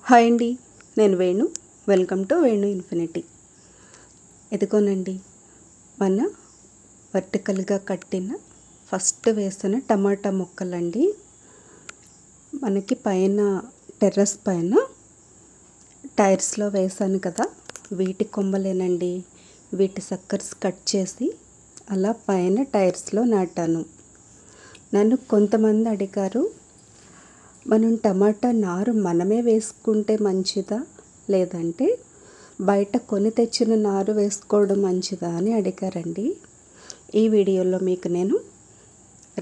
Hi అండి, నేను Venu. Welcome to Venu infinity. ఎదుగోనండి, మన వర్టికల్గా కట్టిన ఫస్ట్ వేసిన టమాటా ముక్కలండి. మనకి పైన టెర్రస్ పైన టైర్స్లో వేసాను కదా, వీటి కొమ్మలేనండి. వీటి సక్కర్స్ కట్ చేసి అలా పైన టైర్స్లో నాటాను. నన్ను కొంతమంది అడిగారు, మనం టమాటా నారు మనమే వేసుకుంటే మంచిదా, లేదంటే బయట కొని తెచ్చిన నారు వేసుకోవడం మంచిదా అని అడిగారండి. ఈ వీడియోలో మీకు నేను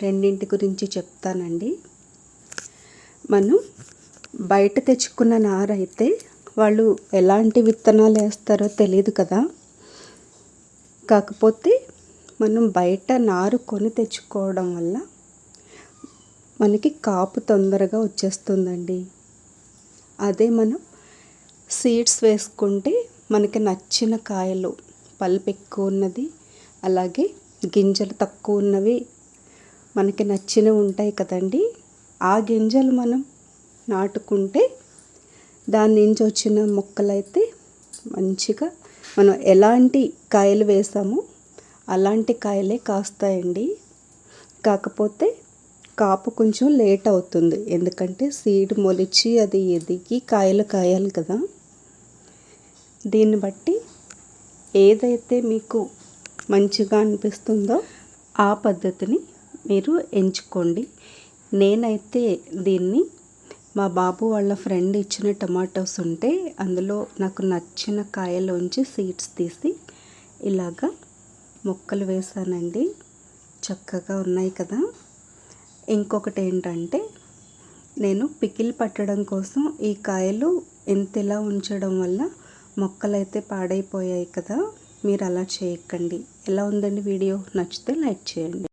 రెండింటి గురించి చెప్తానండి. మనం బయట తెచ్చుకున్న నారు అయితే వాళ్ళు ఎలాంటి విత్తనాలు వేస్తారో తెలియదు కదా. కాకపోతే మనం బయట నారు కొని తెచ్చుకోవడం వల్ల మనకి కాపు తొందరగా వచ్చేస్తుందండి. అదే మనం సీడ్స్ వేసుకుంటే మనకి నచ్చిన కాయలు, పల్పు ఎక్కువ ఉన్నది, అలాగే గింజలు తక్కువ ఉన్నవి మనకి నచ్చినవి ఉంటాయి కదండి. ఆ గింజలు మనం నాటుకుంటే దాని నుంచి వచ్చిన మొక్కలైతే మంచిగా మనం ఎలాంటి కాయలు వేసామో అలాంటి కాయలే కాస్తాయండి. కాకపోతే కాపు కొంచెం లేట్ అవుతుంది, ఎందుకంటే సీడ్ మొలిచి అది ఎదిగి కాయలు కాయాలి కదా. దీన్ని బట్టి ఏదైతే మీకు మంచిగా అనిపిస్తుందో ఆ పద్ధతిని మీరు ఎంచుకోండి. నేనైతే దీన్ని మా బాబు వాళ్ళ ఫ్రెండ్ ఇచ్చిన టమాటోస్ ఉంటే అందులో నాకు నచ్చిన కాయలోంచి సీడ్స్ తీసి ఇలాగా మొక్కలు వేసానండి. చక్కగా ఉన్నాయి కదా. ఇంకొకటి ఏంటంటే, నేను పికిల్ పట్టడం కోసం ఈ కాయలు ఇంతలా ఉంచడం వల్ల మొక్కలైతే పాడైపోయాయి కదా. మీరు అలా చేయకండి. ఎలా ఉందండి వీడియో? నచ్చితే లైక్ చేయండి.